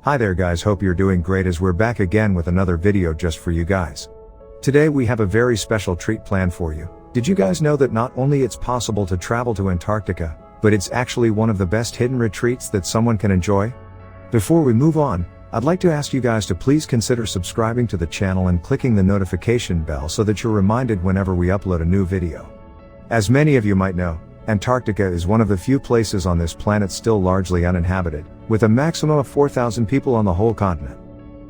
Hi there guys, hope you're doing great as we're back again with another video just for you guys. Today we have a very special treat planned for you. Did you guys know that not only it's possible to travel to Antarctica, but it's actually one of the best hidden retreats that someone can enjoy? Before we move on, I'd like to ask you guys to please consider subscribing to the channel and clicking the notification bell so that you're reminded whenever we upload a new video. As many of you might know, Antarctica is one of the few places on this planet still largely uninhabited, with a maximum of 4,000 people on the whole continent.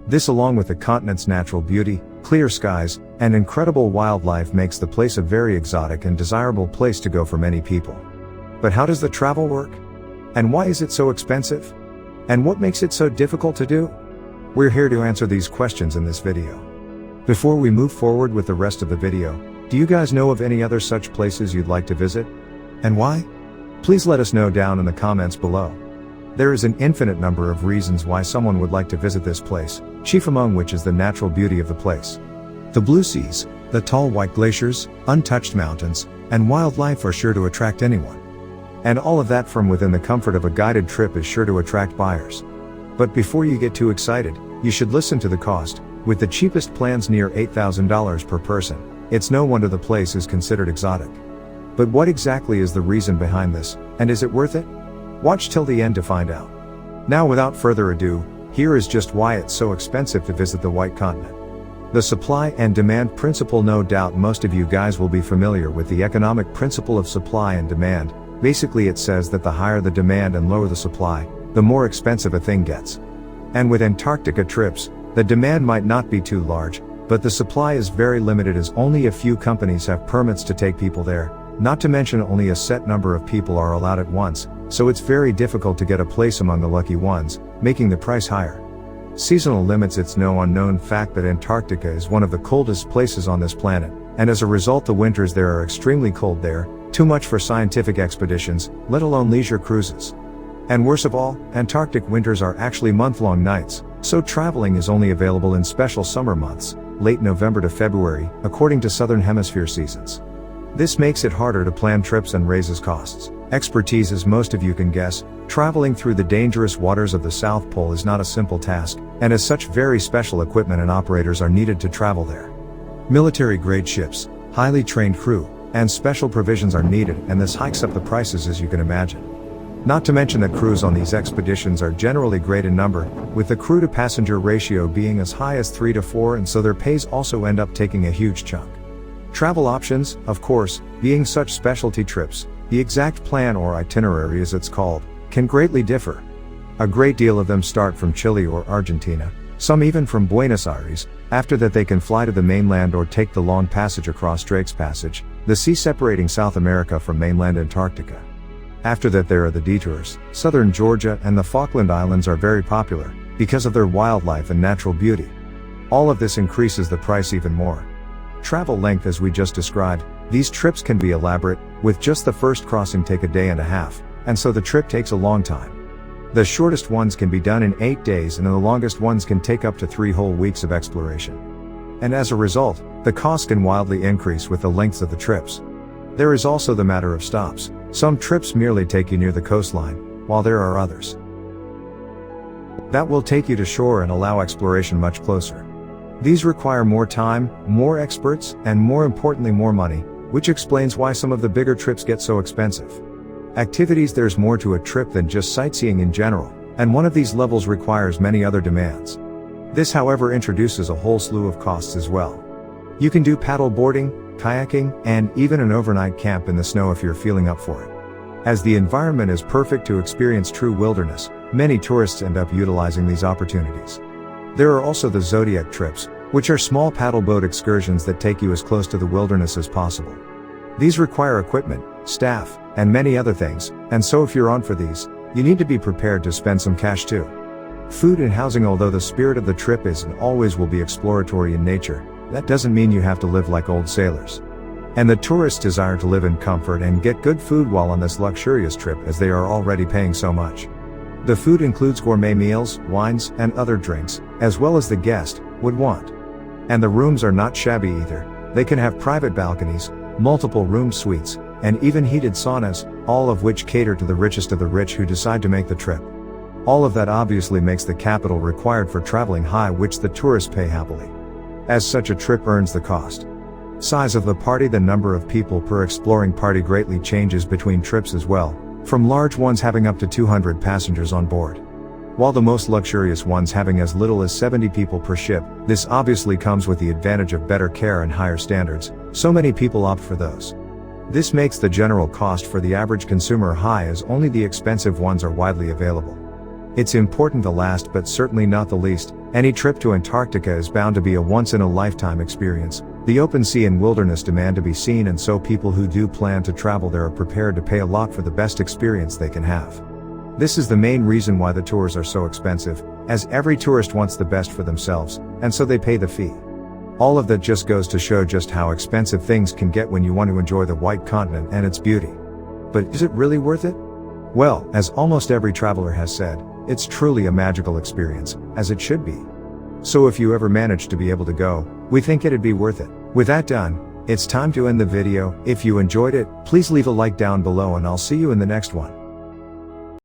This, along with the continent's natural beauty, clear skies, and incredible wildlife, makes the place a very exotic and desirable place to go for many people. But how does the travel work? And why is it so expensive? And what makes it so difficult to do? We're here to answer these questions in this video. Before we move forward with the rest of the video, do you guys know of any other such places you'd like to visit? And why? Please let us know down in the comments below. There is an infinite number of reasons why someone would like to visit this place, chief among which is the natural beauty of the place. The blue seas, the tall white glaciers, untouched mountains, and wildlife are sure to attract anyone. And all of that from within the comfort of a guided trip is sure to attract buyers. But before you get too excited, you should listen to the cost. With the cheapest plans near $8,000 per person, it's no wonder the place is considered exotic. But what exactly is the reason behind this, and is it worth it? Watch till the end to find out. Now without further ado, here is just why it's so expensive to visit the White Continent. The supply and demand principle. No doubt most of you guys will be familiar with the economic principle of supply and demand. Basically it says that the higher the demand and lower the supply, the more expensive a thing gets. And with Antarctica trips, the demand might not be too large, but the supply is very limited as only a few companies have permits to take people there. Not to mention only a set number of people are allowed at once, so it's very difficult to get a place among the lucky ones, making the price higher. Seasonal limits. It's no unknown fact that Antarctica is one of the coldest places on this planet, and as a result the winters there are extremely cold there, too much for scientific expeditions, let alone leisure cruises. And worst of all, Antarctic winters are actually month-long nights, so traveling is only available in special summer months, late November to February, according to Southern Hemisphere seasons. This makes it harder to plan trips and raises costs. Expertise. As most of you can guess, traveling through the dangerous waters of the South Pole is not a simple task, and as such very special equipment and operators are needed to travel there. Military-grade ships, highly trained crew, and special provisions are needed, and this hikes up the prices as you can imagine. Not to mention that crews on these expeditions are generally great in number, with the crew-to-passenger ratio being as high as 3 to 4, and so their pays also end up taking a huge chunk. Travel options, of course, being such specialty trips, the exact plan or itinerary as it's called, can greatly differ. A great deal of them start from Chile or Argentina, some even from Buenos Aires. After that they can fly to the mainland or take the long passage across Drake's Passage, the sea separating South America from mainland Antarctica. After that there are the detours. Southern Georgia and the Falkland Islands are very popular, because of their wildlife and natural beauty. All of this increases the price even more. Travel length. As we just described, these trips can be elaborate, with just the first crossing take a day and a half, and so the trip takes a long time. The shortest ones can be done in 8 days and the longest ones can take up to 3 whole weeks of exploration. And as a result, the cost can wildly increase with the lengths of the trips. There is also the matter of stops. Some trips merely take you near the coastline, while there are others that will take you to shore and allow exploration much closer. These require more time, more experts, and more importantly more money, which explains why some of the bigger trips get so expensive. Activities. There's more to a trip than just sightseeing in general, and one of these levels requires many other demands. This however introduces a whole slew of costs as well. You can do paddle boarding, kayaking, and even an overnight camp in the snow if you're feeling up for it. As the environment is perfect to experience true wilderness, many tourists end up utilizing these opportunities. There are also the Zodiac trips, which are small paddle boat excursions that take you as close to the wilderness as possible. These require equipment, staff, and many other things, and so if you're on for these, you need to be prepared to spend some cash too. Food and housing. Although the spirit of the trip is and always will be exploratory in nature, that doesn't mean you have to live like old sailors. And the tourists desire to live in comfort and get good food while on this luxurious trip, as they are already paying so much. The food includes gourmet meals, wines, and other drinks, as well as the guest would want. And the rooms are not shabby either. They can have private balconies, multiple room suites, and even heated saunas, all of which cater to the richest of the rich who decide to make the trip. All of that obviously makes the capital required for traveling high, which the tourists pay happily. As such, a trip earns the cost. Size of the party. The number of people per exploring party greatly changes between trips as well, from large ones having up to 200 passengers on board, while the most luxurious ones having as little as 70 people per ship. This obviously comes with the advantage of better care and higher standards, so many people opt for those. This makes the general cost for the average consumer high, as only the expensive ones are widely available. It's important, the last but certainly not the least, any trip to Antarctica is bound to be a once-in-a-lifetime experience. The open sea and wilderness demand to be seen, and so people who do plan to travel there are prepared to pay a lot for the best experience they can have. This is the main reason why the tours are so expensive, as every tourist wants the best for themselves, and so they pay the fee. All of that just goes to show just how expensive things can get when you want to enjoy the white continent and its beauty. But is it really worth it? Well, as almost every traveler has said, it's truly a magical experience, as it should be. So if you ever manage to be able to go, we think it'd be worth it. With that done, it's time to end the video. If you enjoyed it, please leave a like down below, and I'll see you in the next one.